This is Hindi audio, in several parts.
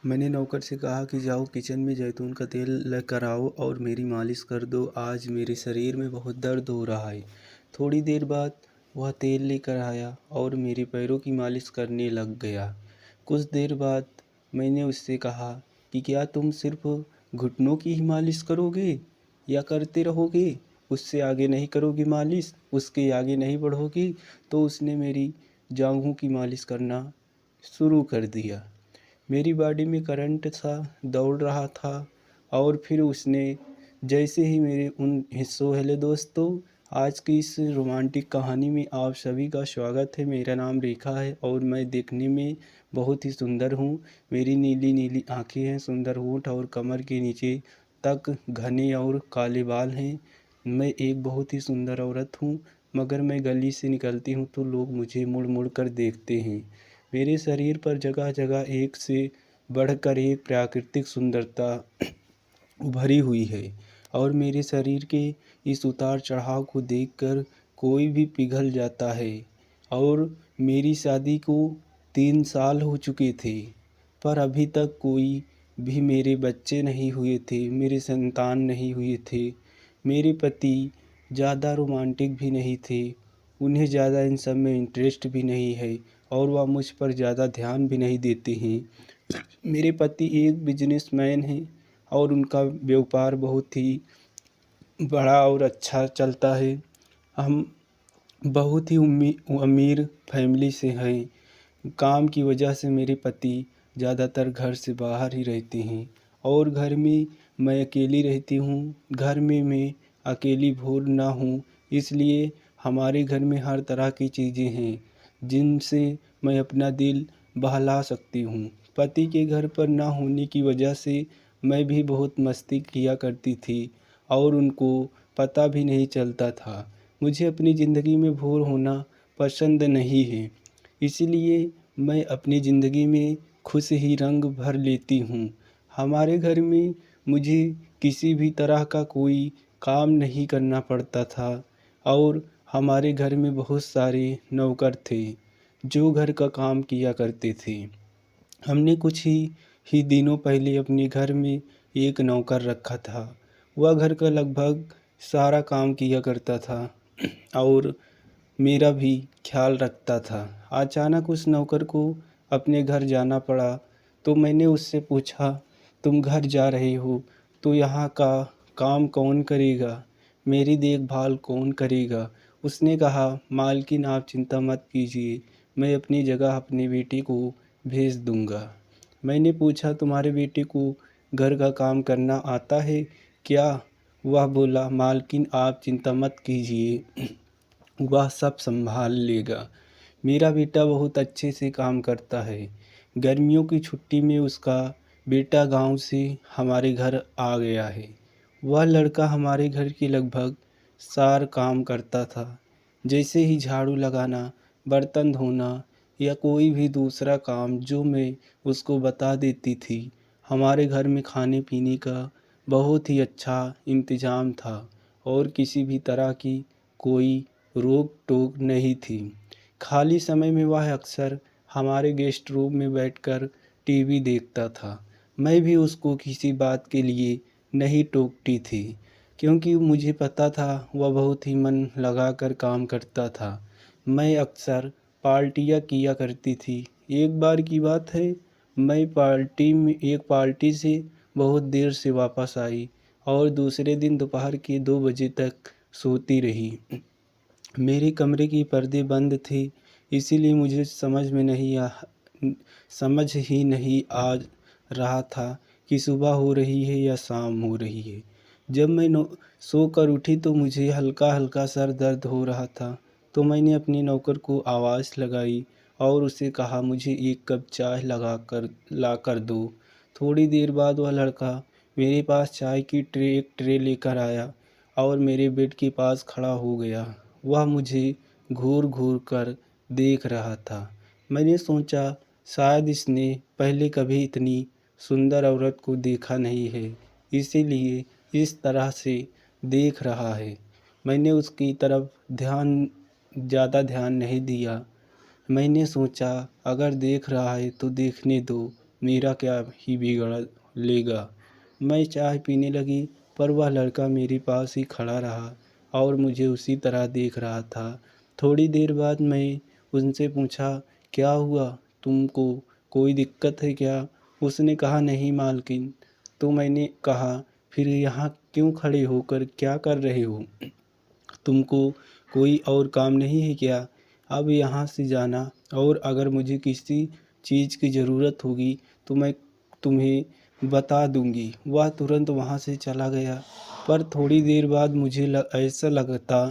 मैंने नौकर से कहा कि जाओ किचन में जैतून का तेल लेकर आओ और मेरी मालिश कर दो। आज मेरे शरीर में बहुत दर्द हो रहा है। थोड़ी देर बाद वह तेल लेकर आया और मेरे पैरों की मालिश करने लग गया। कुछ देर बाद मैंने उससे कहा कि क्या तुम सिर्फ घुटनों की ही मालिश करोगे या करते रहोगे, उससे आगे नहीं करोगी मालिश, उसके आगे नहीं बढ़ोगी। तो उसने मेरी जांघों की मालिश करना शुरू कर दिया। मेरी बॉडी में करंट सा दौड़ रहा था। और फिर उसने जैसे ही मेरे उन हिस्सों हेलो दोस्तों, आज की इस रोमांटिक कहानी में आप सभी का स्वागत है। मेरा नाम रेखा है और मैं देखने में बहुत ही सुंदर हूँ। मेरी नीली नीली आँखें हैं, सुंदर होंठ और कमर के नीचे तक घने और काले बाल हैं। मैं एक बहुत ही सुंदर औरत हूँ, मगर मैं गली से निकलती हूँ तो लोग मुझे मुड़ मुड़ कर देखते हैं। मेरे शरीर पर जगह जगह एक से बढ़कर एक प्राकृतिक सुंदरता उभरी हुई है और मेरे शरीर के इस उतार चढ़ाव को देखकर कोई भी पिघल जाता है। और मेरी शादी को 3 साल हो चुके थे, पर अभी तक कोई भी मेरे बच्चे नहीं हुए थे, मेरे संतान नहीं हुए थे। मेरे पति ज़्यादा रोमांटिक भी नहीं थे, उन्हें ज़्यादा इन सब में इंटरेस्ट भी नहीं है और वह मुझ पर ज़्यादा ध्यान भी नहीं देते हैं। मेरे पति एक बिजनेसमैन हैं और उनका व्यापार बहुत ही बड़ा और अच्छा चलता है। हम बहुत ही अमीर फैमिली से हैं। काम की वजह से मेरे पति ज़्यादातर घर से बाहर ही रहते हैं और घर में मैं अकेली रहती हूँ। घर में मैं अकेली बोर ना हूँ, इसलिए हमारे घर में हर तरह की चीज़ें हैं जिनसे मैं अपना दिल बहला सकती हूँ। पति के घर पर ना होने की वजह से मैं भी बहुत मस्ती किया करती थी और उनको पता भी नहीं चलता था। मुझे अपनी ज़िंदगी में बोर होना पसंद नहीं है, इसलिए मैं अपनी ज़िंदगी में खुश ही रंग भर लेती हूँ। हमारे घर में मुझे किसी भी तरह का कोई काम नहीं करना पड़ता था और हमारे घर में बहुत सारे नौकर थे जो घर का काम किया करते थे। हमने कुछ ही दिनों पहले अपने घर में एक नौकर रखा था। वह घर का लगभग सारा काम किया करता था और मेरा भी ख्याल रखता था। अचानक उस नौकर को अपने घर जाना पड़ा, तो मैंने उससे पूछा, तुम घर जा रहे हो तो यहाँ का काम कौन करेगा, मेरी देखभाल कौन करेगा। उसने कहा, मालकिन आप चिंता मत कीजिए, मैं अपनी जगह अपने बेटे को भेज दूंगा। मैंने पूछा, तुम्हारे बेटे को घर का काम करना आता है क्या? वह बोला, मालकिन आप चिंता मत कीजिए, वह सब संभाल लेगा। मेरा बेटा बहुत अच्छे से काम करता है। गर्मियों की छुट्टी में उसका बेटा गांव से हमारे घर आ गया है। वह लड़का हमारे घर के लगभग सार काम करता था, जैसे ही झाड़ू लगाना, बर्तन धोना या कोई भी दूसरा काम जो मैं उसको बता देती थी। हमारे घर में खाने पीने का बहुत ही अच्छा इंतज़ाम था और किसी भी तरह की कोई रोक टोक नहीं थी। खाली समय में वह अक्सर हमारे गेस्ट रूम में बैठकर टीवी देखता था। मैं भी उसको किसी बात के लिए नहीं टोकती थी, क्योंकि मुझे पता था वह बहुत ही मन लगाकर काम करता था। मैं अक्सर पार्टियाँ किया करती थी। एक बार की बात है, मैं एक पार्टी से बहुत देर से वापस आई और दूसरे दिन दोपहर के 2 बजे तक सोती रही। मेरे कमरे की पर्दे बंद थे, इसीलिए मुझे समझ ही नहीं आ रहा था कि सुबह हो रही है या शाम हो रही है। जब मैं सोकर उठी तो मुझे हल्का हल्का सर दर्द हो रहा था। तो मैंने अपने नौकर को आवाज़ लगाई और उसे कहा, मुझे एक कप चाय ला कर दो। थोड़ी देर बाद वह लड़का मेरे पास चाय की एक ट्रे लेकर आया और मेरे बेड के पास खड़ा हो गया। वह मुझे घूर घूर कर देख रहा था। मैंने सोचा, शायद इसने पहले कभी इतनी सुंदर औरत को देखा नहीं है, इसीलिए इस तरह से देख रहा है। मैंने उसकी तरफ ज़्यादा ध्यान नहीं दिया। मैंने सोचा, अगर देख रहा है तो देखने दो, मेरा क्या ही बिगड़ लेगा। मैं चाय पीने लगी, पर वह लड़का मेरे पास ही खड़ा रहा और मुझे उसी तरह देख रहा था। थोड़ी देर बाद मैं उनसे पूछा, क्या हुआ, तुमको कोई दिक्कत है क्या? उसने कहा, नहीं मालकिन। तो मैंने कहा, फिर यहाँ क्यों खड़े होकर क्या कर रहे हो? तुमको कोई और काम नहीं है क्या? अब यहाँ से जाना, और अगर मुझे किसी चीज़ की ज़रूरत होगी तो मैं तुम्हें बता दूंगी। वह तुरंत वहाँ से चला गया। पर थोड़ी देर बाद मुझे ऐसा लगता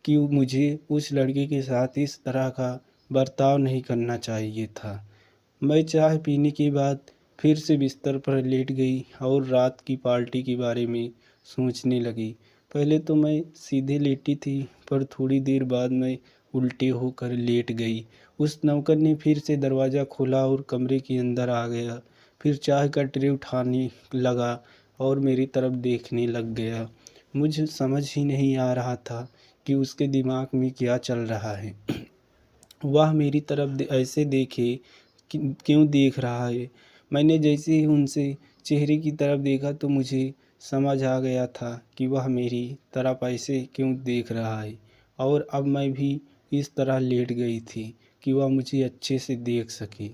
कि मुझे उस लड़के के साथ इस तरह का बर्ताव नहीं करना चाहिए था। मैं चाय पीने के बाद फिर से बिस्तर पर लेट गई और रात की पार्टी के बारे में सोचने लगी। पहले तो मैं सीधे लेटी थी, पर थोड़ी देर बाद मैं उल्टे होकर लेट गई। उस नौकर ने फिर से दरवाज़ा खोला और कमरे के अंदर आ गया। फिर चाय का ट्रे उठाने लगा और मेरी तरफ देखने लग गया। मुझे समझ ही नहीं आ रहा था कि उसके दिमाग में क्या चल रहा है। वह मेरी तरफ ऐसे देखे क्यों देख रहा है? मैंने जैसे ही उनसे चेहरे की तरफ देखा तो मुझे समझ आ गया था कि वह मेरी तरफ ऐसे क्यों देख रहा है। और अब मैं भी इस तरह लेट गई थी कि वह मुझे अच्छे से देख सके।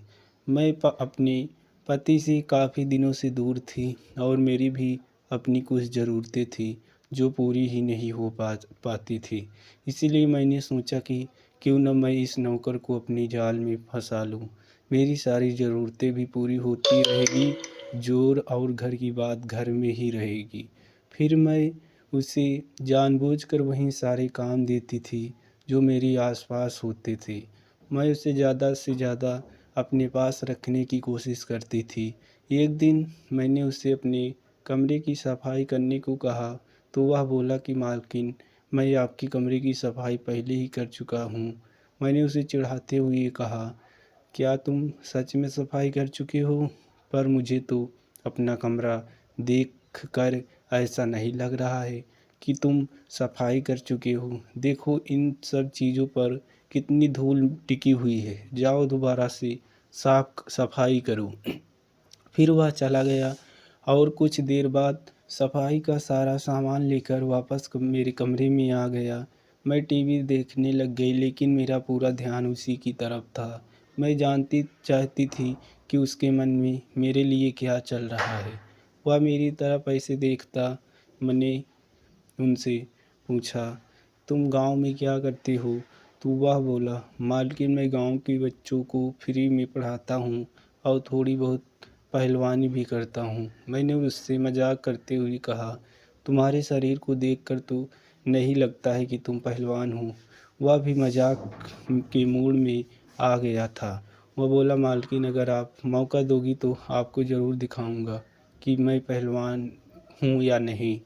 मैं अपने पति से काफ़ी दिनों से दूर थी और मेरी भी अपनी कुछ ज़रूरतें थी जो पूरी ही नहीं हो पाती थी। इसीलिए मैंने सोचा कि क्यों न मैं इस नौकर को अपनी जाल में फंसा लूँ। मेरी सारी ज़रूरतें भी पूरी होती रहेगी, जोर और घर की बात घर में ही रहेगी। फिर मैं उसे जानबूझकर वहीं सारे काम देती थी जो मेरे आसपास होते थे। मैं उसे ज़्यादा से ज़्यादा अपने पास रखने की कोशिश करती थी। एक दिन मैंने उसे अपने कमरे की सफाई करने को कहा तो वह बोला कि मालकिन, मैं आपके कमरे की सफाई पहले ही कर चुका हूँ। मैंने उसे चिढ़ाते हुए कहा, क्या तुम सच में सफाई कर चुके हो? पर मुझे तो अपना कमरा देख कर ऐसा नहीं लग रहा है कि तुम सफाई कर चुके हो। देखो इन सब चीज़ों पर कितनी धूल टिकी हुई है। जाओ दोबारा से सफाई करो। फिर वह चला गया और कुछ देर बाद सफाई का सारा सामान लेकर वापस मेरे कमरे में आ गया। मैं टीवी देखने लग गई, लेकिन मेरा पूरा ध्यान उसी की तरफ था। मैं जानती चाहती थी कि उसके मन में मेरे लिए क्या चल रहा है। वह मेरी तरफ ऐसे देखता। मैंने उनसे पूछा, तुम गांव में क्या करते हो? तो वह बोला, मालकिन, मैं गांव के बच्चों को फ्री में पढ़ाता हूँ और थोड़ी बहुत पहलवानी भी करता हूँ। मैंने उससे मजाक करते हुए कहा, तुम्हारे शरीर को देखकर तो नहीं लगता है कि तुम पहलवान हो। वह भी मजाक के मूड में आ गया था। वह बोला, मालकिन, अगर आप मौका दोगी तो आपको ज़रूर दिखाऊंगा कि मैं पहलवान हूँ या नहीं।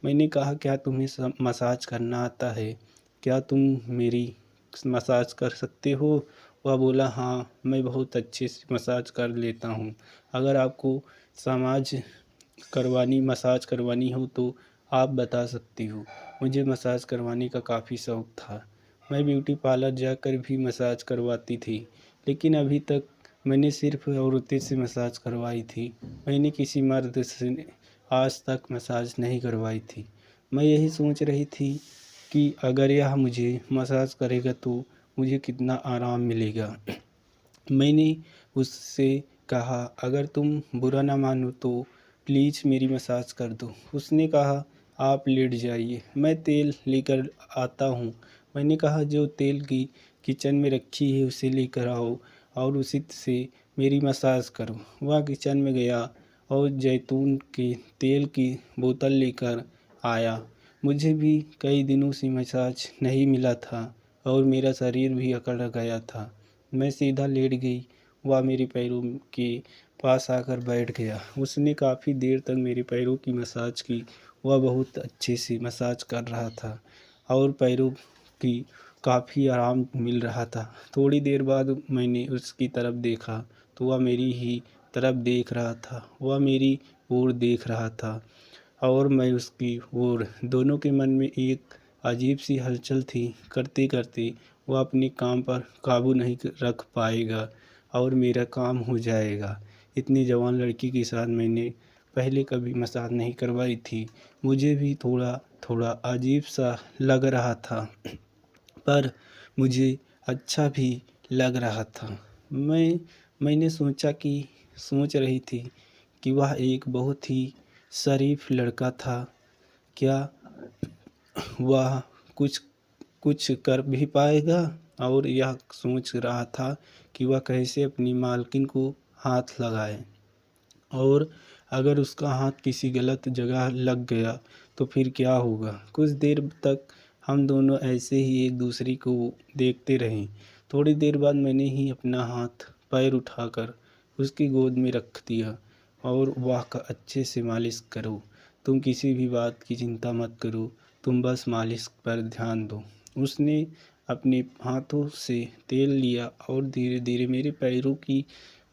मैंने कहा, क्या तुम्हें मसाज करना आता है? क्या तुम मेरी मसाज कर सकते हो? वह बोला, हाँ, मैं बहुत अच्छे से मसाज कर लेता हूँ। अगर आपको मसाज करवानी हो तो आप बता सकती हो। मुझे मसाज करवाने का काफ़ी शौक़ था। मैं ब्यूटी पार्लर जाकर भी मसाज करवाती थी, लेकिन अभी तक मैंने सिर्फ औरतें से मसाज करवाई थी। मैंने किसी मर्द से आज तक मसाज नहीं करवाई थी। मैं यही सोच रही थी कि अगर यह मुझे मसाज करेगा तो मुझे कितना आराम मिलेगा। मैंने उससे कहा, अगर तुम बुरा ना मानो तो प्लीज़ मेरी मसाज कर दो। उसने कहा, आप लेट जाइए, मैं तेल लेकर आता हूँ। मैंने कहा, जो तेल की किचन में रखी है उसे लेकर आओ और उसी से मेरी मसाज करो। वह किचन में गया और जैतून के तेल की बोतल लेकर आया। मुझे भी कई दिनों से मसाज नहीं मिला था और मेरा शरीर भी अकड़ गया था। मैं सीधा लेट गई। वह मेरे पैरों के पास आकर बैठ गया। उसने काफ़ी देर तक मेरे पैरों की मसाज की। वह बहुत अच्छे से मसाज कर रहा था और पैरों की काफ़ी आराम मिल रहा था। थोड़ी देर बाद मैंने उसकी तरफ देखा तो वह मेरी ही तरफ देख रहा था। वह मेरी ओर देख रहा था और मैं उसकी ओर। दोनों के मन में एक अजीब सी हलचल थी। करते करते वह अपने काम पर काबू नहीं रख पाएगा और मेरा काम हो जाएगा। इतनी जवान लड़की के साथ मैंने पहले कभी मसाज नहीं करवाई थी। मुझे भी थोड़ा थोड़ा अजीब सा लग रहा था, पर मुझे अच्छा भी लग रहा था। मैंने सोच रही थी कि वह एक बहुत ही शरीफ लड़का था। क्या वह कुछ कुछ कर भी पाएगा? और यह सोच रहा था कि वह कैसे अपनी मालकिन को हाथ लगाए, और अगर उसका हाथ किसी गलत जगह लग गया तो फिर क्या होगा। कुछ देर तक हम दोनों ऐसे ही एक दूसरे को देखते रहे। थोड़ी देर बाद मैंने ही अपना हाथ पैर उठाकर उसकी गोद में रख दिया और वह अच्छे से मालिश करो, तुम किसी भी बात की चिंता मत करो, तुम बस मालिश पर ध्यान दो। उसने अपने हाथों से तेल लिया और धीरे धीरे मेरे पैरों की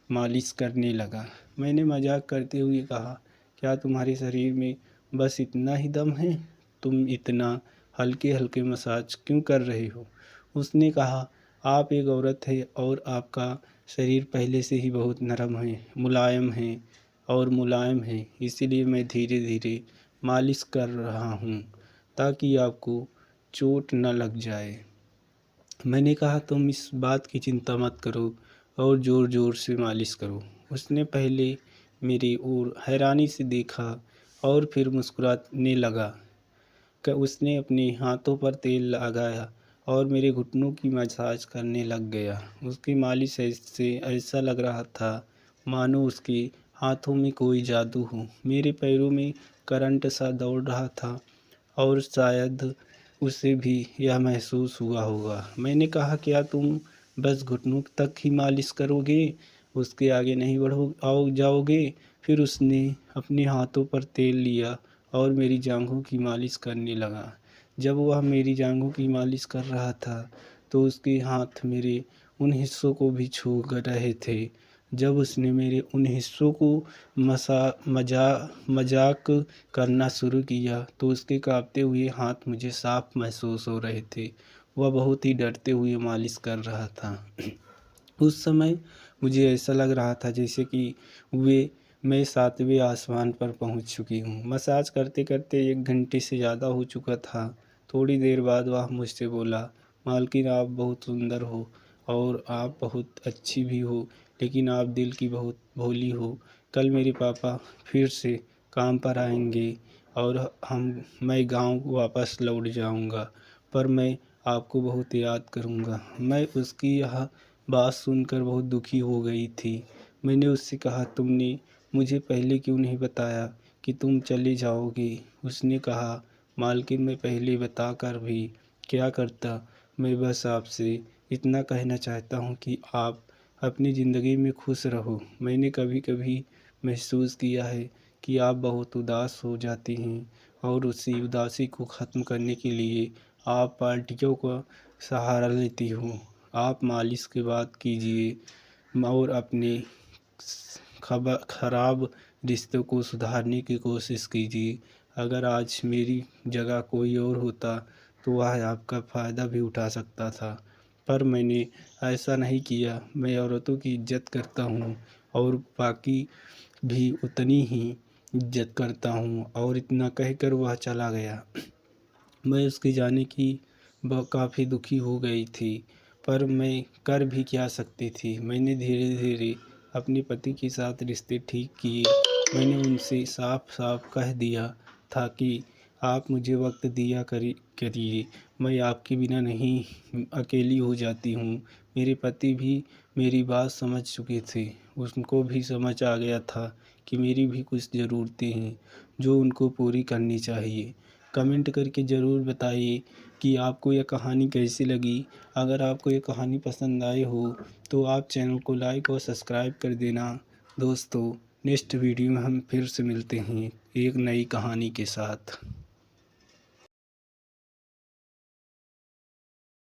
मालिश करने लगा। मैंने मजाक करते हुए कहा, क्या तुम्हारे शरीर में बस इतना ही दम है? तुम इतना हल्के हल्के मसाज क्यों कर रहे हो? उसने कहा, आप एक औरत है और आपका शरीर पहले से ही बहुत नरम है, मुलायम है, इसीलिए मैं धीरे धीरे मालिश कर रहा हूँ ताकि आपको चोट न लग जाए। मैंने कहा, तुम इस बात की चिंता मत करो और ज़ोर ज़ोर से मालिश करो। उसने पहले मेरी ओर हैरानी से देखा और फिर मुस्कुराने लगा। उसने अपने हाथों पर तेल लगाया और मेरे घुटनों की मसाज करने लग गया। उसकी मालिश से ऐसा लग रहा था मानो उसके हाथों में कोई जादू हो। मेरे पैरों में करंट सा दौड़ रहा था और शायद उसे भी यह महसूस हुआ होगा। मैंने कहा, क्या तुम बस घुटनों तक ही मालिश करोगे, उसके आगे नहीं जाओगे? फिर उसने अपने हाथों पर तेल लिया और मेरी जांघों की मालिश करने लगा। जब वह मेरी जांघों की मालिश कर रहा था तो उसके हाथ मेरे उन हिस्सों को भी छू रहे थे। जब उसने मेरे उन हिस्सों को मजाक करना शुरू किया तो उसके कांपते हुए हाथ मुझे साफ महसूस हो रहे थे। वह बहुत ही डरते हुए मालिश कर रहा था। उस समय मुझे ऐसा लग रहा था जैसे कि मैं 7वें आसमान पर पहुंच चुकी हूँ। मसाज करते करते 1 घंटे से ज़्यादा हो चुका था। थोड़ी देर बाद वह मुझसे बोला, मालकिन आप बहुत सुंदर हो और आप बहुत अच्छी भी हो, लेकिन आप दिल की बहुत भोली हो। कल मेरे पापा फिर से काम पर आएंगे और मैं गांव वापस लौट जाऊंगा, पर मैं आपको बहुत याद करूंगा। मैं उसकी यह बात सुनकर बहुत दुखी हो गई थी। मैंने उससे कहा, तुमने मुझे पहले क्यों नहीं बताया कि तुम चले जाओगे? उसने कहा, मालकिन मैं पहले बता कर भी क्या करता। मैं बस आपसे इतना कहना चाहता हूँ कि आप अपनी ज़िंदगी में खुश रहो। मैंने कभी कभी महसूस किया है कि आप बहुत उदास हो जाती हैं और उसी उदासी को ख़त्म करने के लिए आप पार्टियों का सहारा लेती हो। आप मालिश की बात कीजिए और अपने खराब रिश्तों को सुधारने की कोशिश कीजिए। अगर आज मेरी जगह कोई और होता तो वह आपका फ़ायदा भी उठा सकता था, पर मैंने ऐसा नहीं किया। मैं औरतों की इज्जत करता हूँ और बाकी भी उतनी ही इज्जत करता हूँ। और इतना कहकर वह चला गया। मैं उसके जाने की काफ़ी दुखी हो गई थी, पर मैं कर भी क्या सकती थी। मैंने धीरे धीरे अपने पति के साथ रिश्ते ठीक किए। मैंने उनसे साफ साफ कह दिया था कि आप मुझे वक्त दिया करिए, मैं आपके बिना नहीं अकेली हो जाती हूँ। मेरे पति भी मेरी बात समझ चुके थे। उनको भी समझ आ गया था कि मेरी भी कुछ ज़रूरतें हैं जो उनको पूरी करनी चाहिए। कमेंट करके ज़रूर बताइए कि आपको यह कहानी कैसी लगी। अगर आपको ये कहानी पसंद आई हो तो आप चैनल को लाइक और सब्सक्राइब कर देना। दोस्तों, नेक्स्ट वीडियो में हम फिर से मिलते हैं एक नई कहानी के साथ।